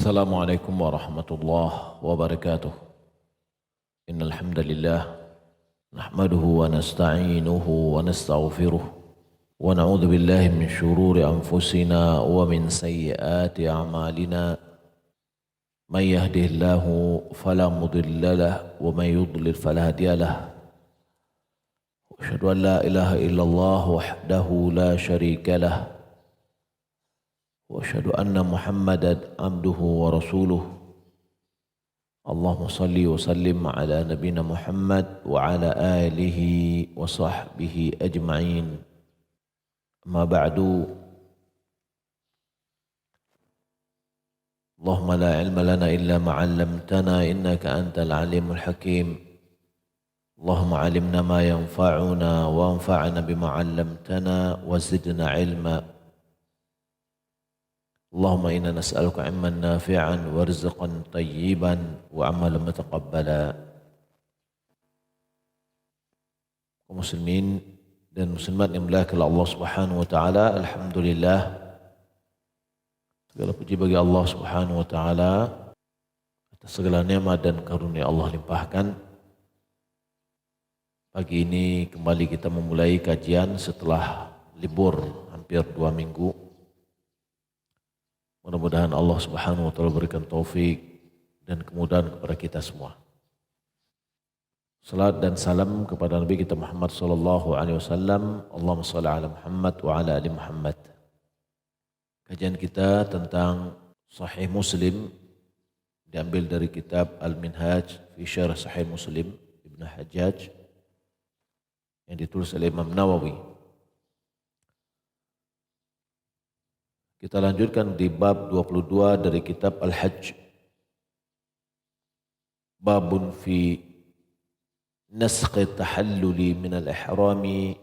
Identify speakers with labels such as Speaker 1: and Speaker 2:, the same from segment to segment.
Speaker 1: Assalamualaikum warahmatullahi wabarakatuh. Innal hamdalillah nahmaduhu wa nasta'inuhu wa nastaghfiruh wa na'udzu billahi min shururi anfusina wa min sayyiati a'malina. May yahdihillahu fala mudilla lahu wa may yudlil fala hadiya lahu. Asyhadu an la ilaha illallah wahdahu la syarika lahu. Wa asyhadu anna Muhammadan abduhu wa rasuluh. Allahumma salli wa sallim ala nabiyina Muhammad wa ala alihi wa sahbihi ajma'in. Amma ba'du. Allahumma la ilma lana illa ma 'allamtana innaka antal alimul hakim. Allahumma 'allimna ma yanfa'una wa anfa'na bima 'allamtana wa zidna 'ilma. Allahumma inna nas'aluka ilman nafi'an wa rizqan tayyiban wa amalan mutaqabbala. Kaum muslimin dan muslimat yang dimuliakan Allah Subhanahu wa taala, alhamdulillah segala puji bagi Allah Subhanahu wa taala atas segala nikmat dan karunia Allah limpahkan. Pagi ini kembali kita memulai kajian setelah libur hampir 2 minggu. Mudah-mudahan Allah Subhanahu wa taala berikan taufik dan kemudahan kepada kita semua. Salat dan salam kepada Nabi kita Muhammad sallallahu alaihi wasallam. Allahumma shalli ala Muhammad wa ala ali Muhammad. Kajian kita tentang Sahih Muslim diambil dari kitab Al-Minhaj fi Syarh Sahih Muslim Ibnu Hajjaj yang ditulis oleh Imam Nawawi. Kita lanjutkan di bab 22 dari kitab Al-Hajj. Babun fi nasqi tahalluli min al-ihrami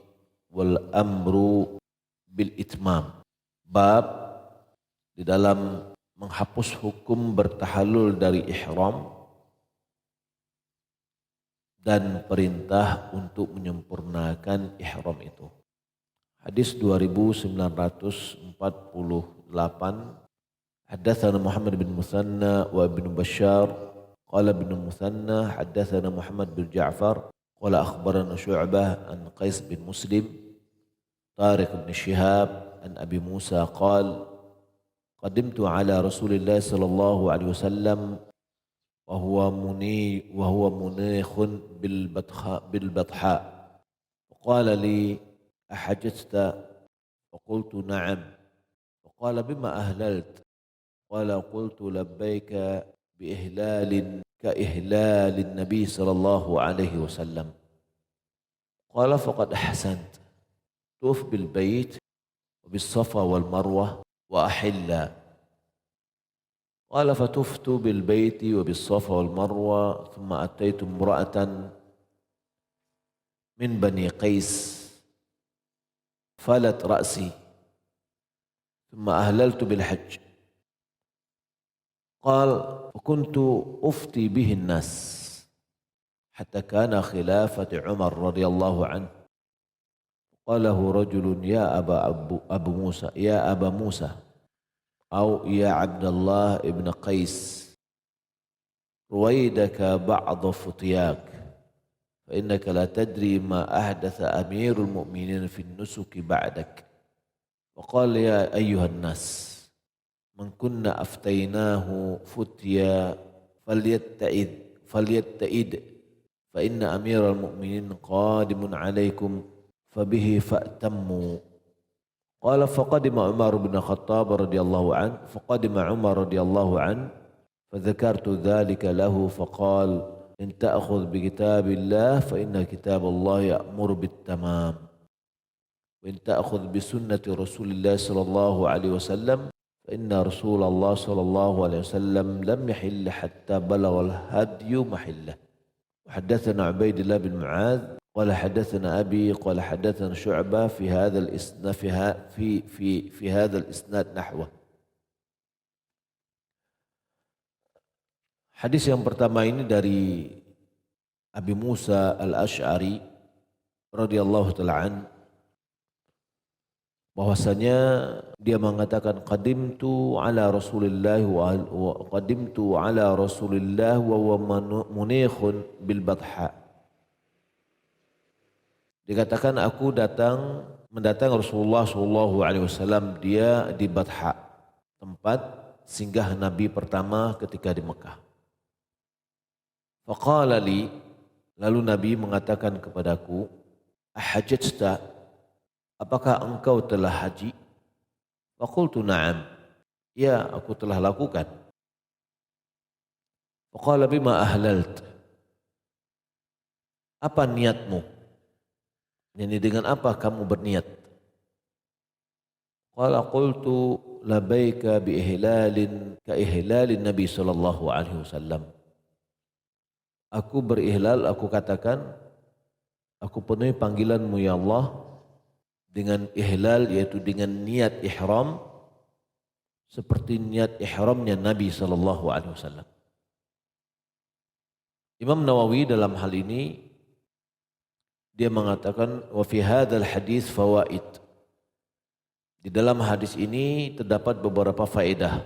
Speaker 1: wal amru bil itmam. Bab di dalam menghapus hukum bertahallul dari ihram dan perintah untuk menyempurnakan ihram itu. Hadis 2948. Haddatsana Muhammad bin Musanna wa Ibnu Bashar qala Ibnu Musanna haddatsana Muhammad bin Ja'far qala akhbarana Syu'bah an Qais bin Muslim Tariq bin Shihab an Abi Musa qala qadimtu ala Rasulillah sallallahu alaihi wasallam wa huwa munikhun bil batha qala li أحججت فقلت نعم فقال بما أهللت قال قلت لبيك بإهلال كإهلال النبي صلى الله عليه وسلم قال فقد أحسنت طف بالبيت وبالصفا والمروة وأحلا قال فطفت بالبيت وبالصفا والمروة ثم أتيت امرأة من بني قيس فلت رأسي ثم أهللت بالحج قال وكنت أفتي به الناس حتى كان خلافة عمر رضي الله عنه قال له رجل يا أبا موسى أو يا عبد الله ابن قيس رويدك بعض فتياك فإنك لا تدري ما أحدث أمير المؤمنين في النسك بعدك وقال يا أيها الناس من كنا أفتيناه فتيا فليتئد فإن أمير المؤمنين قادم عليكم فبه فأتموا قال فقدم عمر بن الخطاب رضي الله عنه فذكرت ذلك له فقال إن تأخذ بكتاب الله فإن كتاب الله يأمر بالتمام وإن تأخذ بسنة رسول الله صلى الله عليه وسلم فإن رسول الله صلى الله عليه وسلم لم يحل حتى بلغ الهدي محله وحدثنا عبيد الله بن معاذ قال حدثنا أبي قال حدثنا شعبة في هذا الإسناد في هذا الإسناد نحوه. Hadis yang pertama ini dari Abi Musa al-Ash'ari radhiyallahu ta'ala an. bahwasanya dia mengatakan qadimtu ala Rasulillah wa qadimtu ala Rasulillah wa huwa munikhun bil Batha. Dikatakan aku mendatang Rasulullah sallallahu alaihi wasallam, dia di Batha, tempat singgah Nabi pertama ketika di Mekah. Faqala li, lalu Nabi mengatakan kepadaku, ahajjta, apakah engkau telah haji? Faqultu na'am, ya aku telah lakukan. Faqala bima ahlalt, apa niatmu? Ini dengan apa kamu berniat? Qala qultu labaika bi ihlalin ka ihlalin Nabi sallallahu alaihi wasallam. Aku berihlal, aku katakan, aku penuhi panggilanmu ya Allah dengan ihlal, yaitu dengan niat ihram seperti niat ihramnya Nabi sallallahu alaihi wasallam. Imam Nawawi dalam hal ini dia mengatakan wa fi hadzal hadis fawaid. Di dalam hadis ini terdapat beberapa faedah.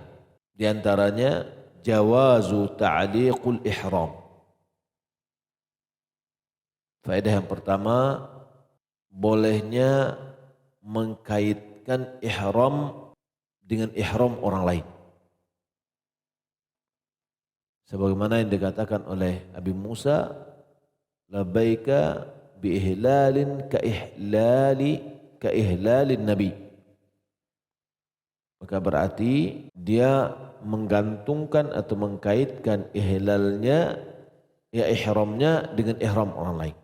Speaker 1: Di antaranya jawazu ta'liqul ihram. Faedah yang pertama, bolehnya mengkaitkan ihram dengan ihram orang lain. Sebagaimana yang dikatakan oleh Abi Musa, labaika bi ihlalin ka ihlalin Nabi. Maka berarti dia menggantungkan atau mengkaitkan ihlalnya, ya ihramnya dengan ihram orang lain.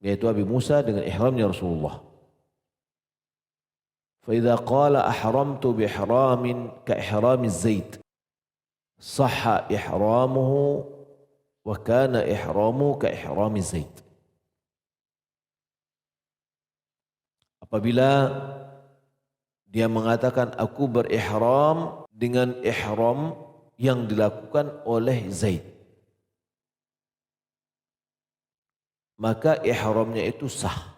Speaker 1: Yaitu Abi Musa dengan ihramnya Rasulullah. Fa idza qala ahramtu bi ihramin ka ihrami Zaid, sahha ihramuhu wa kana ihramu ka ihrami Zaid. Apabila dia mengatakan aku berihram dengan ihram yang dilakukan oleh Zaid, maka ihramnya itu sah,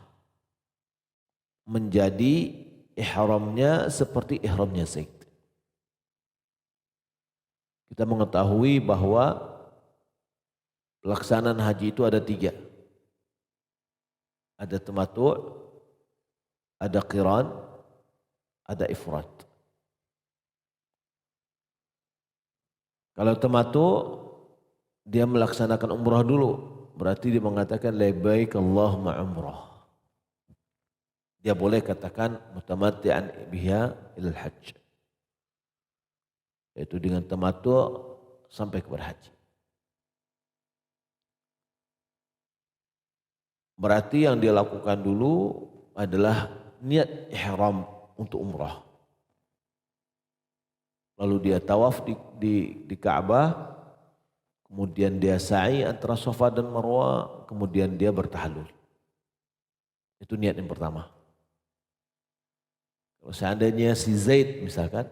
Speaker 1: menjadi ihramnya seperti ihramnya Zaid. Kita mengetahui bahwa pelaksanaan haji itu ada 3. Ada tamattu', ada qiran, ada ifrat. Kalau tamattu' dia melaksanakan umrah dulu, berarti dia mengatakan labbaik Allahumma umrah. Dia boleh katakan mutamatti'an biha ilal hajj, yaitu dengan tamattu' sampai kepada haji. Berarti yang dia lakukan dulu adalah niat ihram untuk umrah. Lalu dia tawaf di Ka'bah, kemudian dia sa'i antara Safa dan Marwah, kemudian dia bertahallul. Itu niat yang pertama. Kalau seandainya si Zaid misalkan,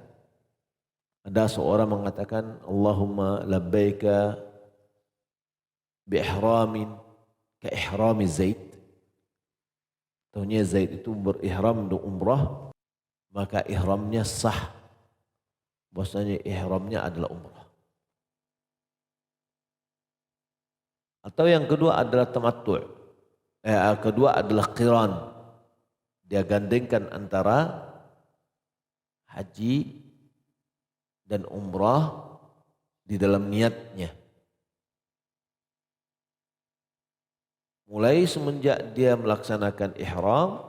Speaker 1: ada seorang mengatakan Allahumma labbaika bi ihramin ka ihrami Zaid, tahunya Zaid itu berihram untuk umrah, maka ihramnya sah, bahwasanya ihramnya adalah umrah. Atau yang kedua adalah tamattu', kedua adalah qiran. Dia gandengkan antara haji dan umrah di dalam niatnya. Mulai semenjak dia melaksanakan ihram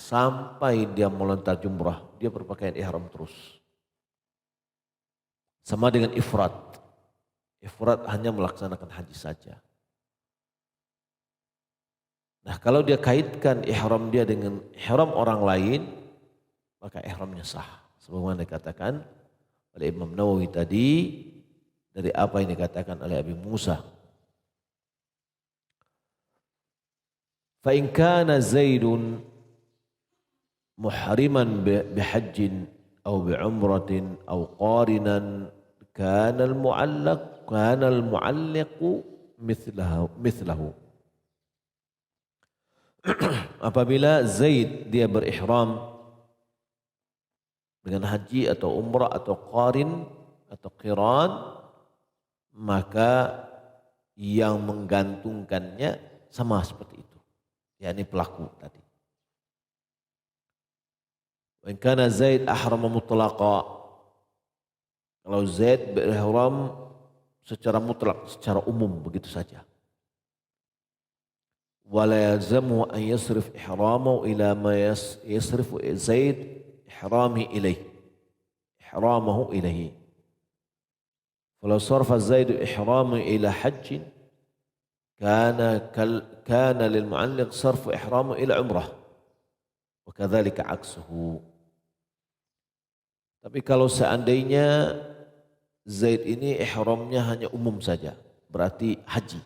Speaker 1: sampai dia melontar jumrah, dia berpakaian ihram terus. Sama dengan ifrat. Ifrat hanya melaksanakan haji saja. Nah, kalau dia kaitkan ihram dia dengan ihram orang lain, maka ihramnya sah. Sebagaimana dikatakan oleh Imam Nawawi tadi dari apa yang dikatakan oleh Abi Musa. Fa in kana Zaidun muhriman bihajjin aw bi'umratin aw qarinan kana al-mu'alliq mithlahu. apabila Zaid dia berihram dengan haji atau umrah atau qarin atau qiran, maka yang menggantungkannya sama seperti itu, yakni pelaku tadi. Wa in kana Zaid ahrama mutlaqa, kalau Zaid berihram secara mutlak, secara umum begitu saja. Wala yalzamu an yasrif ihramahu ila ma yasrifu Zaid ihramahu ilaihi. Falau sarfa Zaid ihramu ila hajjin kana lil mu'alliq sarfu ihramu ila umrah wa kadzalika aksuhu. Tapi kalau seandainya Zaid ini ihramnya hanya umum saja, berarti haji.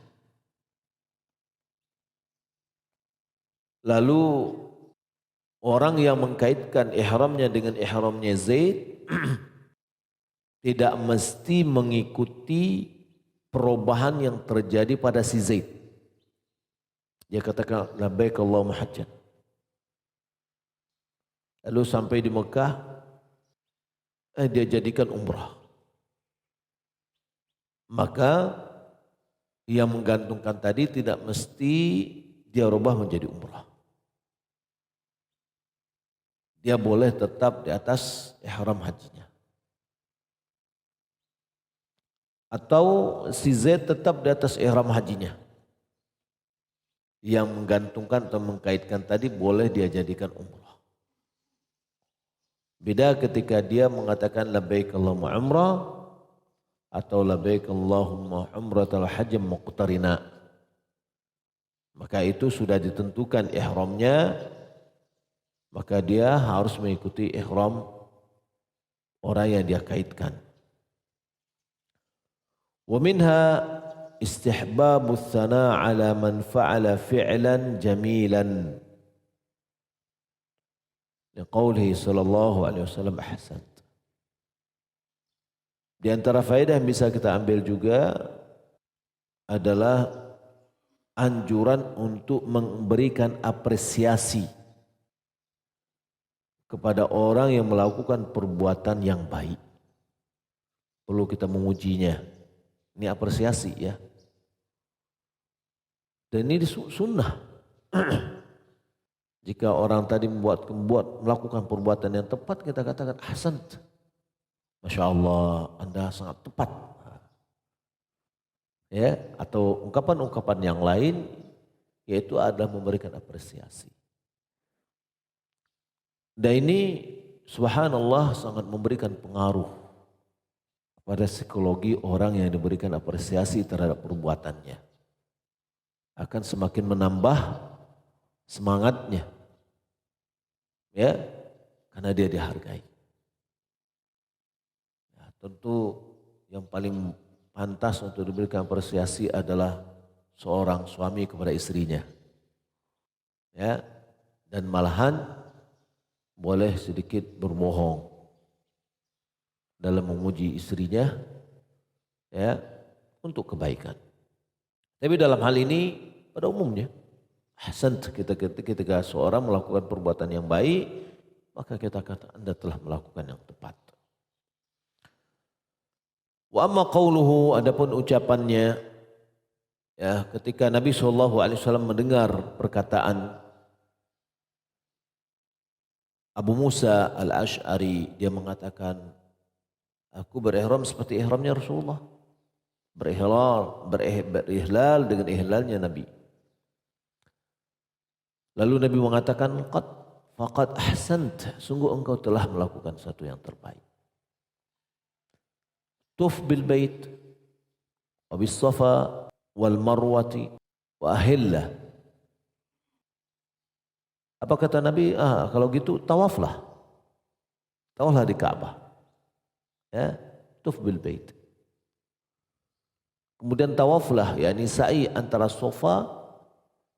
Speaker 1: Lalu orang yang mengkaitkan ihramnya dengan ihramnya Zaid tidak mesti mengikuti perubahan yang terjadi pada si Zaid. Dia katakan labbaik Allahumma hajjan. Lalu sampai di Mekah dia jadikan umrah. Maka yang menggantungkan tadi tidak mesti dia rubah menjadi umrah. Dia boleh tetap di atas ihram hajinya. Atau si Z tetap di atas ihram hajinya. Yang menggantungkan atau mengkaitkan tadi boleh dia jadikan umrah. Beda ketika dia mengatakan labbaik Allahumma umrah atau labbaik Allahumma umratal hajjam muqtarina. Maka itu sudah ditentukan ihramnya, maka dia harus mengikuti ihram orang yang dia kaitkan. Wa minha istihbabu tsana ala man fa'ala fi'lan jamilan. Liqaulihi sallallahu alaihi wasallam ahsant. Di antara faedah yang bisa kita ambil juga adalah anjuran untuk memberikan apresiasi kepada orang yang melakukan perbuatan yang baik. Perlu kita memujinya. Ini apresiasi ya. Dan ini sunnah. Jika orang tadi melakukan perbuatan yang tepat, kita katakan ahsant. Masya Allah, Anda sangat tepat. Ya, atau ungkapan-ungkapan yang lain, yaitu adalah memberikan apresiasi. Dan ini subhanallah sangat memberikan pengaruh pada psikologi orang yang diberikan apresiasi terhadap perbuatannya. Akan semakin menambah semangatnya. Ya, karena dia dihargai. Ya, tentu yang paling pantas untuk diberikan apresiasi adalah seorang suami kepada istrinya. Ya, dan malahan boleh sedikit berbohong dalam memuji istrinya ya untuk kebaikan. Tapi dalam hal ini pada umumnya hasan ketika seorang melakukan perbuatan yang baik, maka kita kata Anda telah melakukan yang tepat. Wa amma qauluhu, adapun ucapannya ya ketika Nabi SAW mendengar perkataan Abu Musa al-Ash'ari, dia mengatakan, aku berihram seperti ihramnya Rasulullah. Berihlal dengan ihlalnya Nabi. Lalu Nabi mengatakan, faqad ahsant, sungguh engkau telah melakukan sesuatu yang terbaik. Tuf bil bait, wa bis safa, wal marwati, wa ahillah. Apa kata Nabi? Kalau gitu tawaflah. Tawaflah di Ka'bah. Ya, tuf bil bait. Kemudian tawaflah, yakni sa'i antara Safa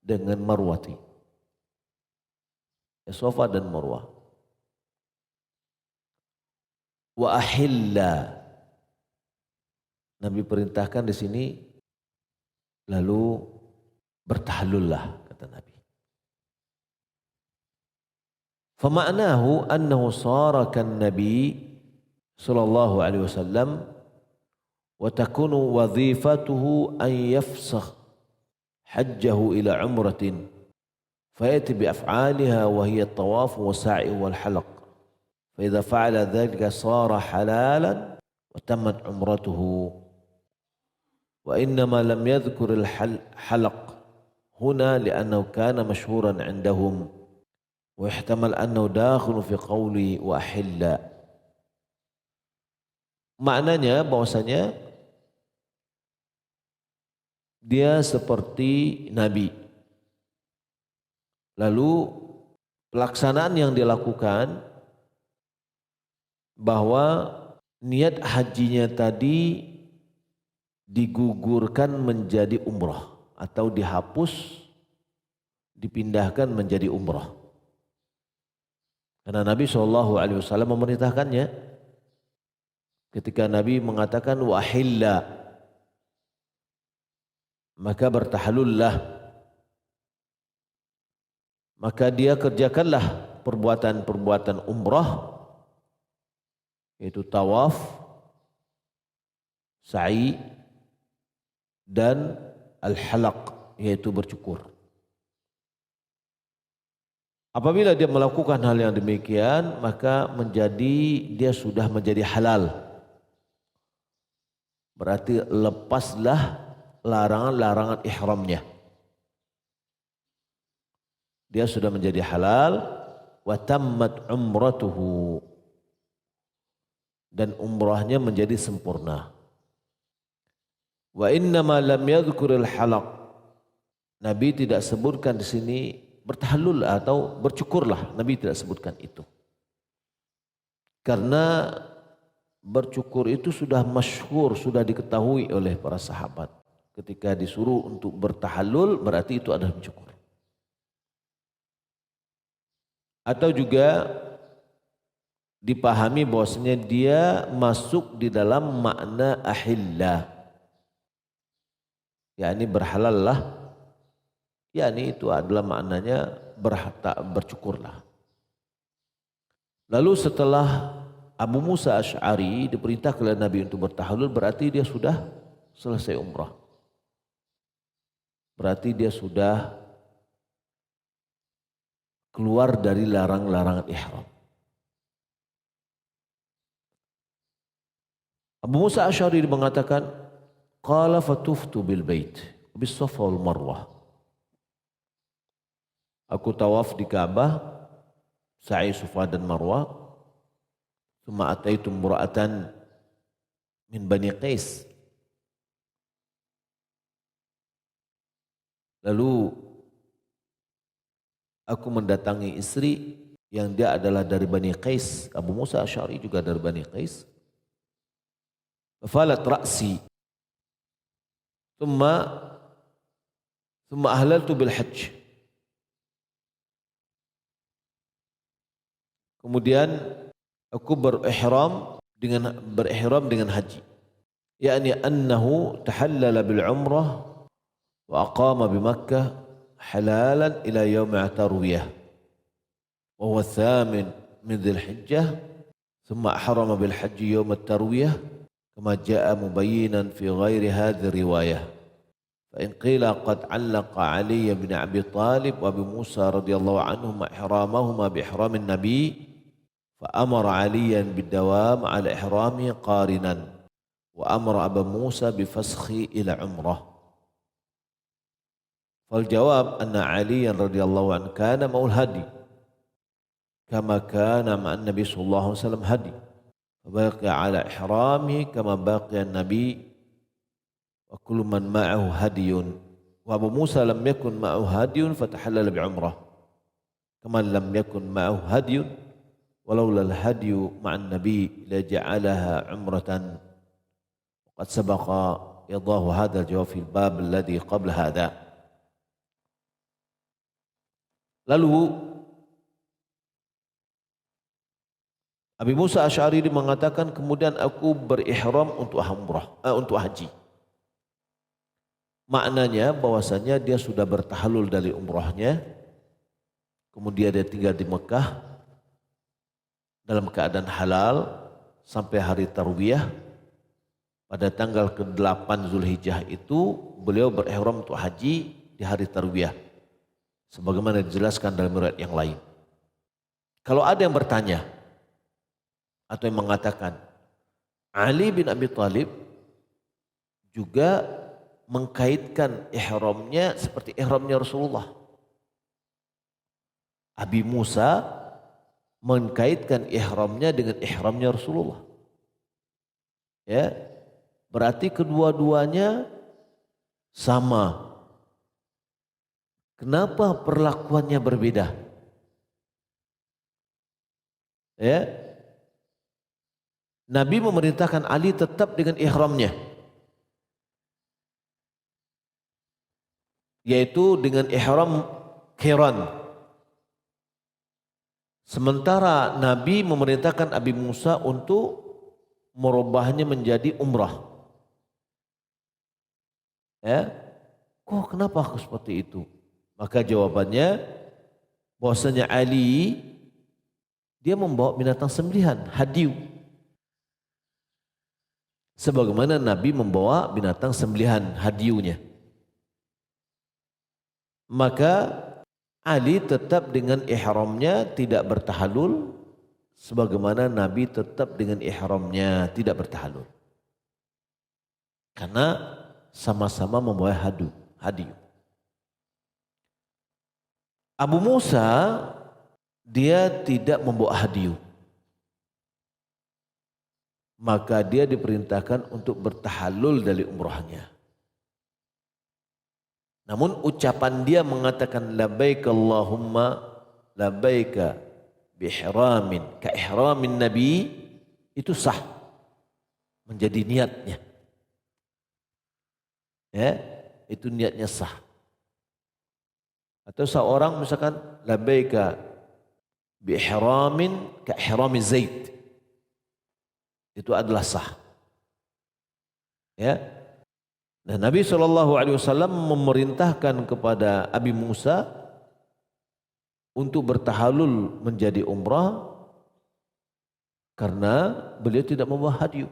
Speaker 1: dengan Marwati. Ya, Safa dan Marwah. Wa ahilla. Nabi perintahkan di sini lalu bertahlullah kata Nabi. Fama'nahu annahu sara kan Nabi sallallahu alaihi wasallam wa takunu wadhifatuhu an yafsakh hajjahu ila umratin fayati bi af'aliha wa hiya at-tawaf wa sa'i wal halaq fa idza fa'ala dhalika sara halalan wa tammat umratuhu wa innama lam yadhkur al-halaq huna li'annahu kana mashhuran 'indahum wa ihtamal annahu dakhil fi qawli wa ahilla. Maknanya bahwasanya dia seperti Nabi. Lalu pelaksanaan yang dilakukan bahwa niat hajinya tadi digugurkan menjadi umrah atau dihapus, dipindahkan menjadi umrah. Karena Nabi SAW memerintahkannya ketika Nabi mengatakan wahilla, maka bertahalullah, maka dia kerjakanlah perbuatan-perbuatan umrah, yaitu tawaf, sa'i, dan al-halaq, yaitu bercukur. Apabila dia melakukan hal yang demikian, maka dia sudah menjadi halal. Berarti lepaslah larangan-larangan ihramnya. Dia sudah menjadi halal, wa tammat umratuhu, dan umrahnya menjadi sempurna. Wa innama lam yadhkuril halaq. Nabi tidak sebutkan di sini bertahallul atau bercukurlah. Nabi tidak sebutkan itu. Karena bercukur itu sudah masyhur, sudah diketahui oleh para sahabat. Ketika disuruh untuk bertahallul berarti itu adalah bercukur. Atau juga dipahami bahwasanya dia masuk di dalam makna ahillah, yakni berhalallah, yakni itu adalah maknanya bercukurlah. Lalu setelah Abu Musa Asy'ari diperintahkan oleh Nabi untuk bertahallul, berarti dia sudah selesai umrah. Berarti dia sudah keluar dari larang-larangan ihram. Abu Musa Asy'ari mengatakan, qala fatuftu bil bait bis Safa wal Marwah. Aku tawaf di Ka'bah, sa'i Safa dan Marwah. Tsumma ataitu imra'atan min Bani Qais. Lalu aku mendatangi istri yang dia adalah dari Bani Qais. Abu Musa Asy'ari juga dari Bani Qais. Falat ra'si. Thumma ahlaltu bil hajj. Kemudian aku berihram dengan haji. Yakni annahu tahallala bil umrah wa aqama bi Makkah halalan ila yaum at-tarwiyah. Wa huwa thamin min Dzul Hijjah. Thumma ahrama bil hajji yaum at-tarwiyah kama jaa mubayyinan fi ghairi hadhihi riwayah. Fa in qila qad 'allaqa Ali bin Abi Thalib wa Abi Musa radhiyallahu anhuma ihramahuma bi ihramin Nabi فأمر عليا بالدوام على إحرامه قارنا وأمر أبا موسى بفسخ إلى عمره. فالجواب أن عليا رضي الله عنه كان معه الهدي كما كان مع النبي صلى الله عليه وسلم هدي فبقي على إحرامه كما بقي النبي وكل من معه هدي وأبو موسى لم يكن معه هدي فتحلل بعمره كما لم يكن معه هدي ولولا الهدي مع النبي لجعلها عمرة وقد سبق إيضاح هذا الجواب في الباب الذي قبل هذا. Lalu Abi Musa Asy'ari mengatakan kemudian aku berihram untuk umrah, untuk haji. Maknanya bahwasanya dia sudah bertahallul dari umrahnya, kemudian dia tinggal di Mekah. dalam keadaan halal sampai hari tarwiyah. Pada tanggal ke-8 Zulhijjah itu beliau berihram untuk haji di hari tarwiyah. Sebagaimana dijelaskan dalam riwayat yang lain. Kalau ada yang bertanya atau yang mengatakan Ali bin Abi Thalib juga mengkaitkan ihramnya seperti ihramnya Rasulullah. Abi Musa mengkaitkan ihramnya dengan ihramnya Rasulullah. Ya, berarti kedua-duanya sama. Kenapa perlakuannya berbeda? Ya, Nabi memerintahkan Ali tetap dengan ihramnya, yaitu dengan ihram qiran. Sementara Nabi memerintahkan Abi Musa untuk merubahnya menjadi umrah. Ya, kok kenapa aku seperti itu? Maka jawabannya bahwasanya Ali dia membawa binatang sembelihan, hadiu. Sebagaimana Nabi membawa binatang sembelihan, hadiunya. Maka Ali tetap dengan ihramnya tidak bertahalul, sebagaimana Nabi tetap dengan ihramnya tidak bertahalul. Karena sama-sama membawa hadiu. Abu Musa dia tidak membawa hadiu. Maka dia diperintahkan untuk bertahalul dari umrahnya. Namun ucapan dia mengatakan labbaik Allahumma labbaika bihramin ka ihramin Nabi itu sah menjadi niatnya. Ya, itu niatnya sah. Atau seorang misalkan labbaika bihramin ka ihrami Zaid. Itu adalah sah. Ya. Dan Nabi SAW memerintahkan kepada Abi Musa untuk bertahalul menjadi umrah karena beliau tidak membawa hadiu.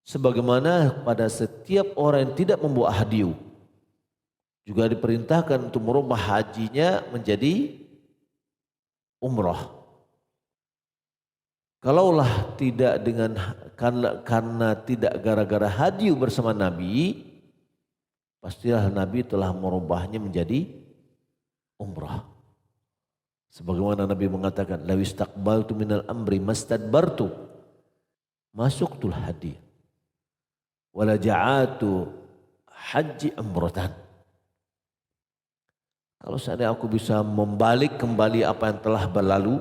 Speaker 1: Sebagaimana pada setiap orang yang tidak membawa hadiu juga diperintahkan untuk merubah hajinya menjadi umrah. Kalaulah tidak karena tidak gara-gara hadiu bersama Nabi, pastilah Nabi telah merubahnya menjadi umrah. Sebagaimana Nabi mengatakan, "Law istaqbaltu minal amri mastadbartu masuktul hadi wala ja'atu haji umratan." Kalau seandainya aku bisa membalik kembali apa yang telah berlalu,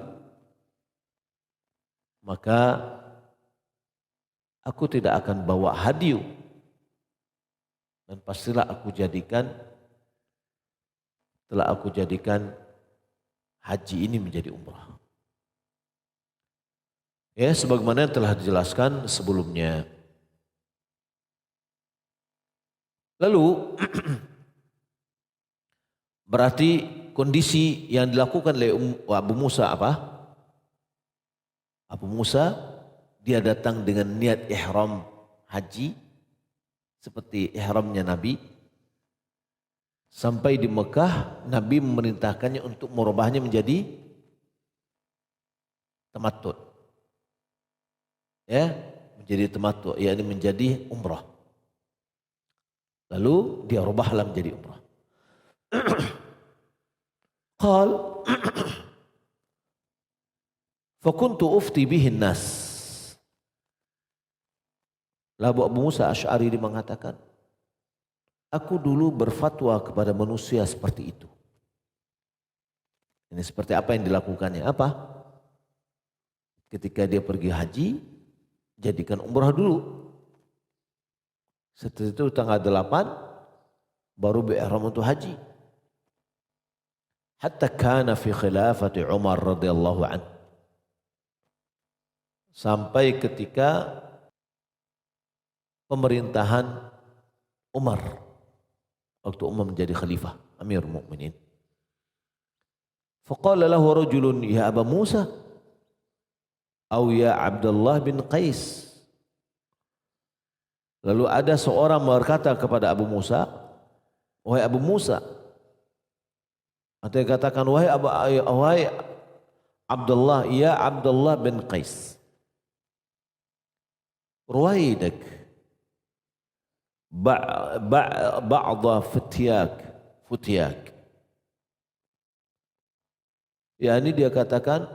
Speaker 1: maka aku tidak akan bawa hadiu dan pastilah telah aku jadikan haji ini menjadi umrah. Ya, sebagaimana telah dijelaskan sebelumnya. Lalu berarti kondisi yang dilakukan oleh Abu Musa apa? Abu Musa dia datang dengan niat ihram haji seperti ihramnya Nabi. Sampai di Mekah Nabi memerintahkannya untuk merubahnya menjadi tamattu. Ya, menjadi tamattu, yakni menjadi umrah. Lalu dia rubahlah menjadi umrah. Qal fakuntu ufti bihin nas. Lalu Abu Musa Asy'ari mengatakan, aku dulu berfatwa kepada manusia seperti itu. Ini seperti apa yang dilakukannya? Apa? Ketika dia pergi haji, jadikan umrah dulu. Setelah itu tanggal 8 baru berihram untuk haji. Hatta kana fi khilafati Umar radhiyallahu anhu. Sampai ketika pemerintahan Umar, waktu Umar menjadi khalifah, Amir Mu'minin. Faqala lahu rajulun, ya Aba Musa, Au ya Abdullah bin Qais. Lalu ada seorang berkata kepada Abu Musa, wahai Abu Musa. Atau yang katakan wahai Abdullah, ya Abdullah bin Qais. Ruwaidak ba'da futyak. Yani dia katakan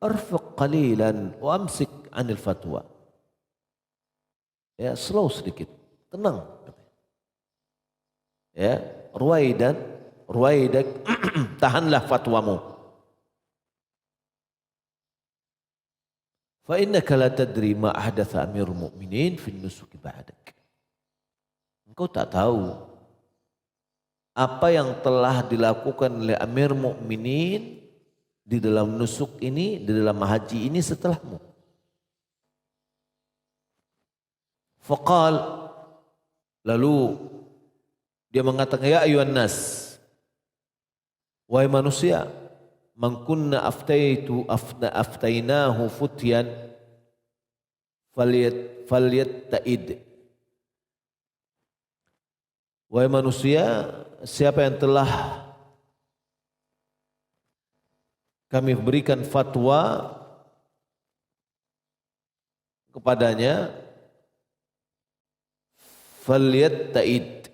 Speaker 1: arfiq qalilan wa amsik anil fatwa. Ya, slow sedikit, tenang. Ya, ruwaidak tahanlah fatwamu. Fa innaka la tadri ma ahdatha amirul mu'minin fi nusuki ba'dak. Engkau tak tahu apa yang telah dilakukan oleh Amir Mukminin di dalam nusuk ini, di dalam haji ini setelahmu. Faqal, lalu dia mengatakan, ya ayuhan nas, wahai manusia, man kunna aftainahu futyan falyatta'id. Wahai manusia, siapa yang telah kami berikan fatwa kepadanya, falyatta'id.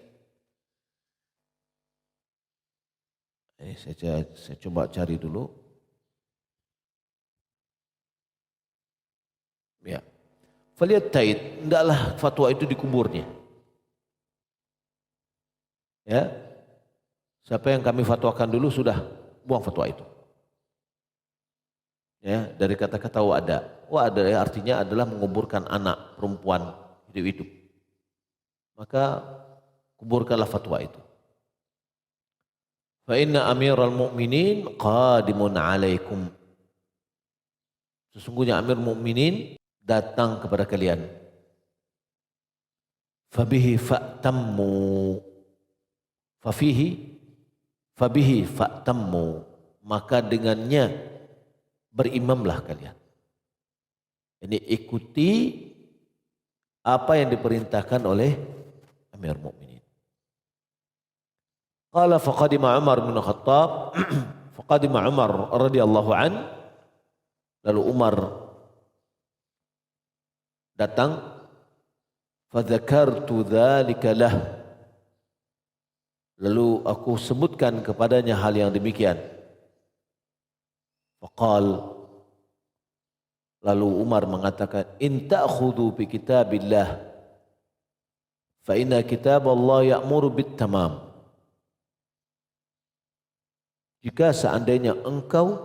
Speaker 1: Saya coba cari dulu. Ya. Falyatta'id, hendaklah fatwa itu dikuburnya. Ya, siapa yang kami fatwakan dulu sudah buang fatwa itu. Ya, dari kata-kata wa'ada. Wa'ada ya, artinya adalah menguburkan anak perempuan hidup-hidup. Maka kuburkanlah fatwa itu. Fa inna amiral mu'minin qadimun alaikum. Sesungguhnya Amir Mukminin datang kepada kalian. Fabihi fa'tammu. Fabihi fa'tammu, maka dengannya berimamlah kalian. Ini ikuti apa yang diperintahkan oleh Amir Mukminin. Qala faqadima Umar bin Khattab, faqadima Umar radhiyallahu an, lalu Umar datang, fadzakartu dzalika lah. Lalu aku sebutkan kepadanya hal yang demikian. Faqal, lalu Umar mengatakan, in ta'khudhu bi kitabillah fa inna kitaballah ya'muru bit tamam. Jika seandainya engkau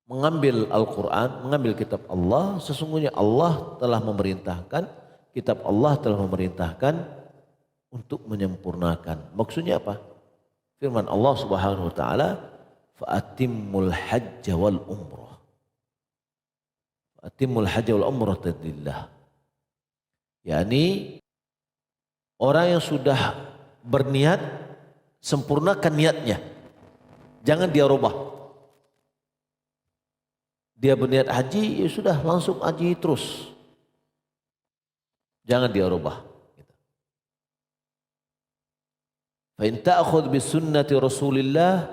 Speaker 1: mengambil Al-Quran, mengambil kitab Allah, sesungguhnya Allah telah memerintahkan, kitab Allah telah memerintahkan untuk menyempurnakan. Maksudnya apa? Firman Allah Subhanahu wa taala, fa'atimmul hajja wal umrah. Fa'atimmul hajja wal umrah lillah. Yani orang yang sudah berniat, sempurnakan niatnya. Jangan dia rubah. Dia berniat haji, ya sudah langsung haji terus. Jangan dia rubah. Fa in ta'khudh bi sunnati Rasulillah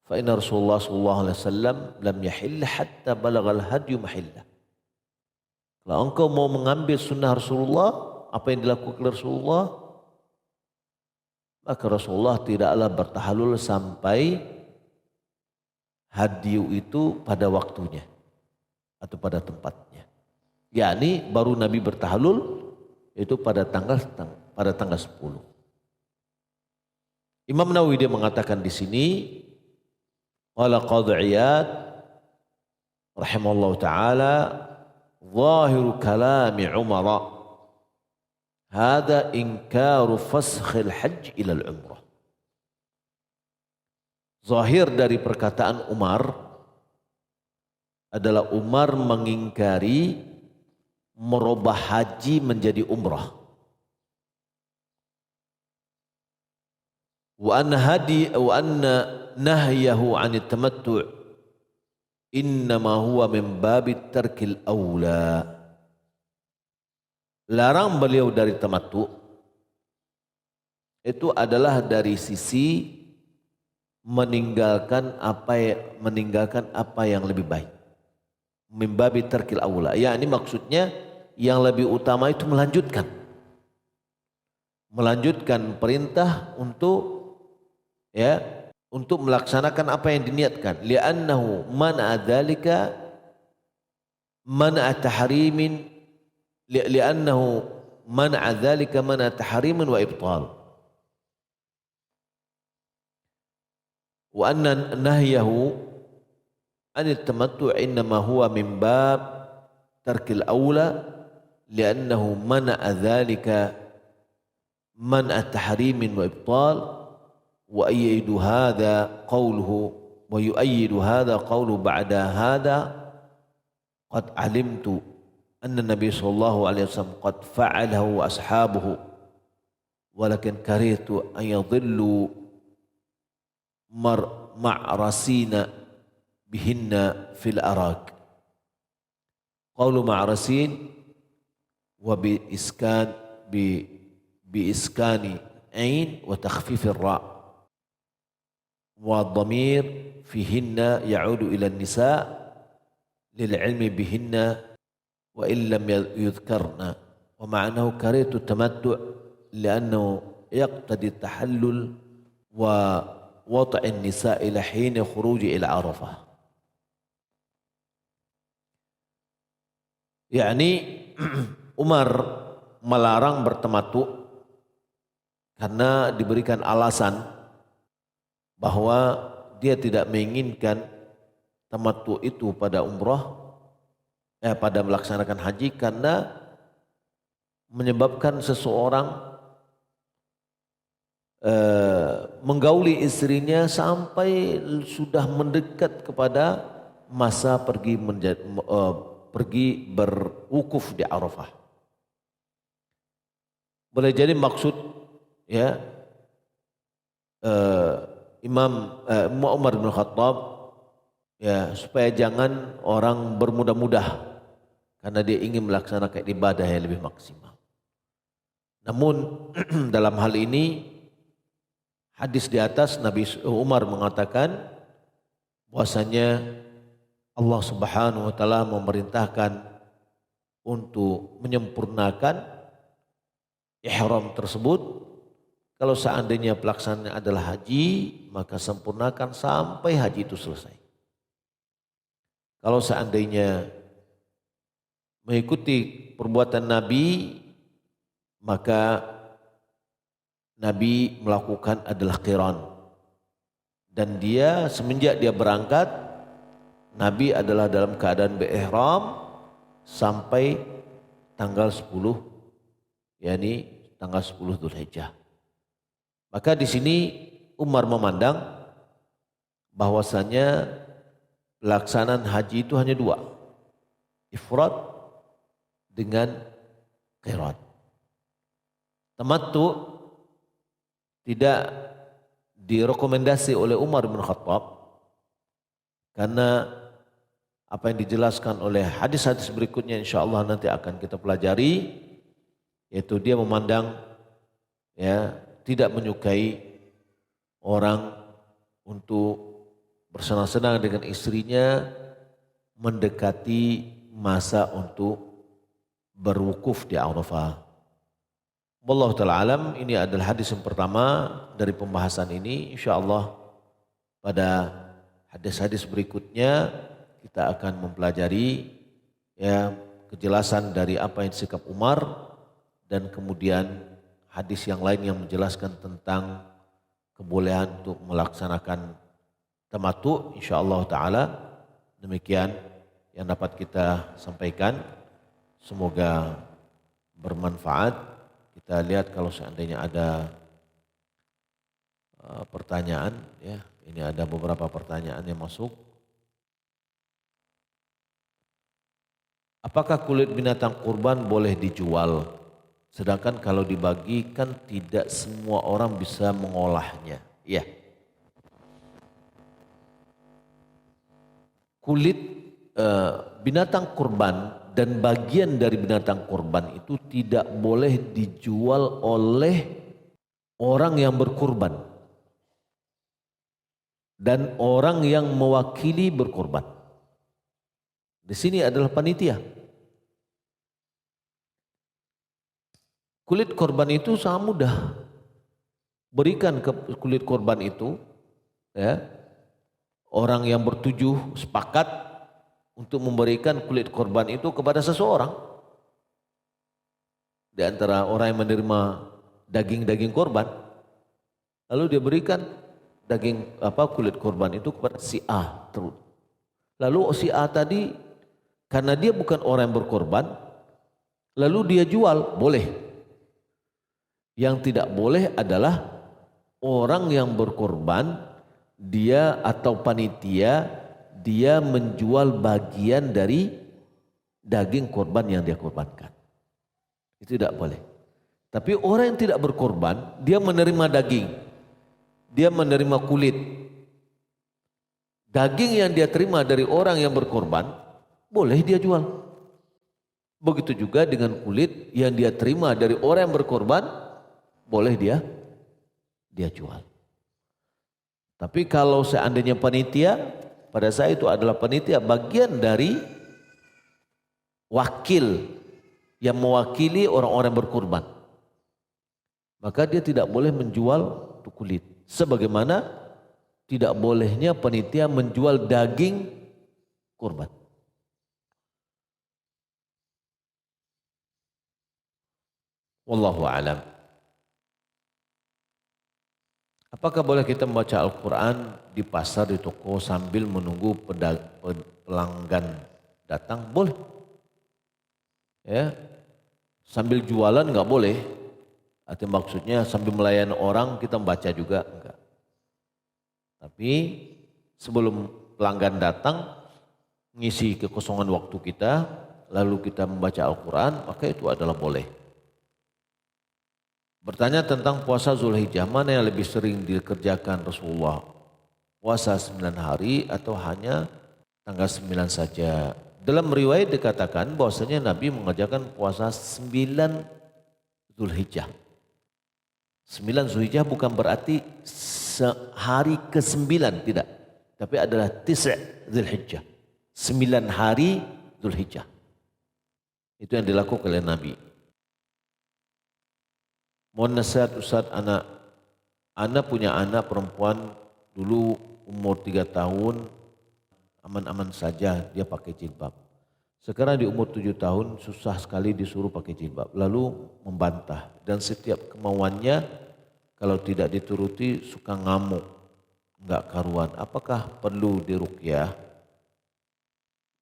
Speaker 1: fa inna Rasulullah sallallahu alaihi wasallam lam yahill hatta balagal hadyu mahillah. Kalau engkau mau mengambil sunnah Rasulullah, apa yang dilakukan Rasulullah, maka Rasulullah tidaklah bertahalul sampai hadyu itu pada waktunya atau pada tempatnya. Yani baru Nabi bertahalul itu pada tanggal 10. Imam Nawawi dia mengatakan di sini, qala Qadhi Iyad rahimallahu taala, zahiru kalami Umar hada inkaru faskhil hajj ila al-umrah. Zahir dari perkataan Umar adalah Umar mengingkari merubah haji menjadi umrah. Wa anna nahyahu 'anit tamattu' innama huwa min babit tarkil aula. Larang beliau dari tamattu itu adalah dari sisi meninggalkan apa yang lebih baik. Min babit tarkil aula. Ya, ini maksudnya yang lebih utama itu melanjutkan perintah untuk melaksanakan apa yang diniatkan. Li'annahu man'a dzalika man'a tahrimin li'annahu man'a dzalika man'a tahrimin wa ibtal. Wa anna nahyahu an at-tamattu' innama huwa min bab tarkil aula li'annahu man'a dzalika man'a tahrimin wa ibtal. وأيد هذا قوله ويؤيد هذا قوله بعد هذا قد علمت أن النبي صلى الله عليه وسلم قد فعله أصحابه ولكن كرهت أن يضلوا معرسين بهن في الأراك. قول معرسين بإسكان عين وتخفيف الراء والضمير فيهن يعود إلى النساء للعلم بهن وإن لم يذكرن ومعناه كرهت التمتع لأنه يقتضي التحلل ووضع النساء إلى حين خروج إلى عرفة. يعني Umar melarang bertamattu karena diberikan alasan bahwa dia tidak menginginkan tamattu itu pada pada melaksanakan haji karena menyebabkan seseorang menggauli istrinya sampai sudah mendekat kepada masa pergi berwukuf di Arafah. Boleh jadi maksud Imam Umar bin Khattab supaya jangan orang bermudah-mudah karena dia ingin melaksanakan ibadah yang lebih maksimal. Namun dalam hal ini hadis di atas Nabi Umar mengatakan bahwasanya Allah Subhanahu wa taala memerintahkan untuk menyempurnakan ihram tersebut. Kalau seandainya pelaksanaannya adalah haji, maka sempurnakan sampai haji itu selesai. Kalau seandainya mengikuti perbuatan Nabi, maka Nabi melakukan adalah qiran. Dan dia semenjak dia berangkat, Nabi adalah dalam keadaan berihram sampai tanggal 10, yakni tanggal 10 Dzulhijjah. Maka di sini Umar memandang bahwasanya pelaksanaan haji itu hanya dua, ifrad dengan qiran. Tamattu tidak direkomendasi oleh Umar bin Khattab karena apa yang dijelaskan oleh hadis-hadis berikutnya insyaallah nanti akan kita pelajari, yaitu dia memandang tidak menyukai orang untuk bersenang-senang dengan istrinya mendekati masa untuk berwukuf di Arafah. Wallahu ta'ala alam, ini adalah hadis yang pertama dari pembahasan ini. InsyaAllah pada hadis-hadis berikutnya kita akan mempelajari kejelasan dari apa yang sikap Umar dan kemudian hadis yang lain yang menjelaskan tentang kebolehan untuk melaksanakan tamattu. InsyaAllah ta'ala demikian yang dapat kita sampaikan. Semoga bermanfaat. Kita lihat kalau seandainya ada pertanyaan, ini ada beberapa pertanyaan yang masuk. Apakah kulit binatang kurban boleh dijual? Sedangkan kalau dibagikan tidak semua orang bisa mengolahnya. Ya. kulit binatang kurban dan bagian dari binatang kurban itu tidak boleh dijual oleh orang yang berkurban dan orang yang mewakili berkurban. Di sini adalah panitia. Kulit korban itu sangat mudah. Berikan ke kulit korban itu, ya, orang yang bertujuh sepakat untuk memberikan kulit korban itu kepada seseorang. Di antara orang yang menerima daging-daging korban, lalu dia berikan kulit korban itu kepada si A. Lalu si A tadi, karena dia bukan orang yang berkorban, lalu dia jual, boleh. Yang tidak boleh adalah orang yang berkorban, dia atau panitia, dia menjual bagian dari daging korban yang dia korbankan. Itu tidak boleh. Tapi orang yang tidak berkorban, dia menerima daging, dia menerima kulit. Daging yang dia terima dari orang yang berkorban, boleh dia jual. Begitu juga dengan kulit yang dia terima dari orang yang berkorban, boleh dia jual. Tapi kalau seandainya panitia, pada saya itu adalah panitia bagian dari wakil yang mewakili orang-orang berkorban, maka dia tidak boleh menjual kulit. Sebagaimana tidak bolehnya panitia menjual daging kurban. Wallahu a'lam. Apakah boleh kita membaca Al-Quran di pasar, di toko sambil menunggu pelanggan datang? Boleh. Ya, sambil jualan nggak boleh. Artinya maksudnya sambil melayani orang kita membaca juga enggak. Tapi sebelum pelanggan datang, ngisi kekosongan waktu kita, lalu kita membaca Al-Quran, maka itu adalah boleh. Bertanya tentang puasa Zulhijjah, mana yang lebih sering dikerjakan Rasulullah? Puasa 9 hari atau hanya tanggal 9 saja? Dalam riwayat dikatakan bahwasanya Nabi mengerjakan puasa 9 Zulhijjah. 9 Zulhijjah bukan berarti hari ke-9, tidak. Tapi adalah Tis' Zulhijjah. 9 hari Zulhijjah. Itu yang dilakukan oleh Nabi. Mohon nasihat Ustaz, anak punya anak perempuan dulu umur 3 tahun aman-aman saja dia pakai jilbab. Sekarang di umur 7 tahun susah sekali disuruh pakai jilbab. Lalu membantah dan setiap kemauannya kalau tidak dituruti suka ngamuk, enggak karuan. Apakah perlu diruqyah?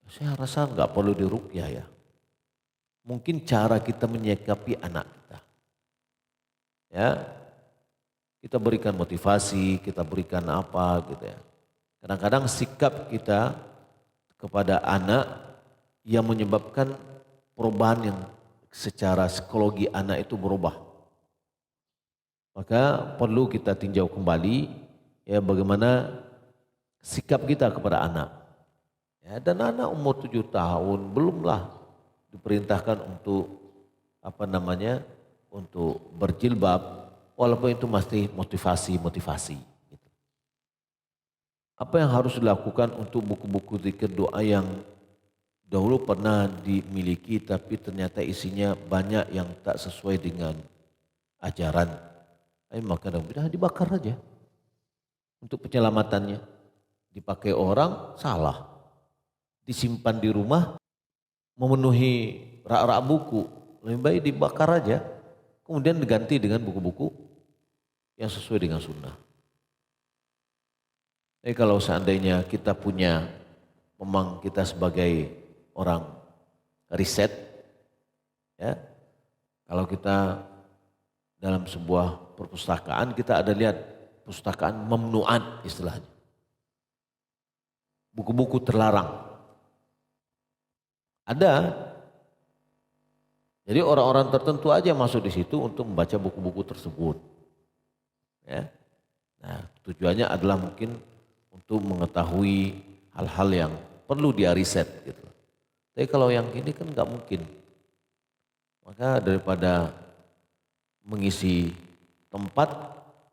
Speaker 1: Saya rasa enggak perlu diruqyah ya. Mungkin cara kita menyikapi anak kita. Ya, kita berikan motivasi, kita berikan apa gitu ya. Kadang-kadang sikap kita kepada anak yang menyebabkan perubahan yang secara psikologi anak itu berubah. Maka perlu kita tinjau kembali ya bagaimana sikap kita kepada anak. Ya, dan anak umur 7 tahun belumlah diperintahkan untuk untuk berjilbab, walaupun itu masih motivasi. Gitu. Apa yang harus dilakukan untuk buku-buku zikir doa yang dahulu pernah dimiliki tapi ternyata isinya banyak yang tak sesuai dengan ajaran? Maka dibakar aja untuk penyelamatannya. Dipakai orang salah, disimpan di rumah memenuhi rak-rak buku, lebih baik dibakar aja. Kemudian diganti dengan buku-buku yang sesuai dengan sunnah. Kalau seandainya kita punya, memang kita sebagai orang riset, ya, kalau kita dalam sebuah perpustakaan kita ada lihat perpustakaan mamnu'at istilahnya, buku-buku terlarang. Ada. Jadi orang-orang tertentu aja masuk di situ untuk membaca buku-buku tersebut. Ya. Nah, tujuannya adalah mungkin untuk mengetahui hal-hal yang perlu dia riset gitu. Tapi kalau yang ini kan nggak mungkin. Maka daripada mengisi tempat,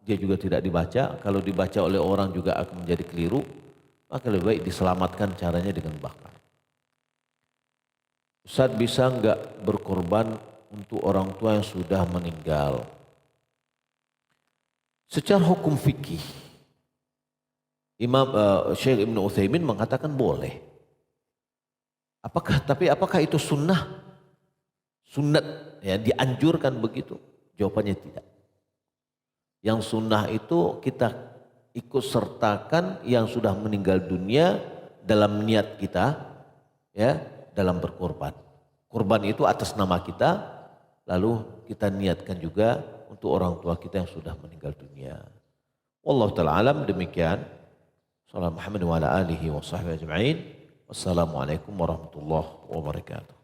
Speaker 1: dia juga tidak dibaca. Kalau dibaca oleh orang juga akan menjadi keliru. Maka lebih baik diselamatkan caranya dengan bakar. Ustaz, bisa nggak berkorban untuk orang tua yang sudah meninggal? Secara hukum fikih, Syekh Ibn Utsaimin mengatakan boleh. Apakah itu sunnah? Sunnat, ya, dianjurkan begitu? Jawabannya tidak. Yang sunnah itu kita ikut sertakan yang sudah meninggal dunia dalam niat kita, ya, dalam berkorban. Korban itu atas nama kita, lalu kita niatkan juga untuk orang tua kita yang sudah meninggal dunia. Wallahu ta'ala alam, demikian. Sallallahu Muhammad wa ala alihi wa sahbihi ajma'in. Wassalamualaikum warahmatullahi wabarakatuh.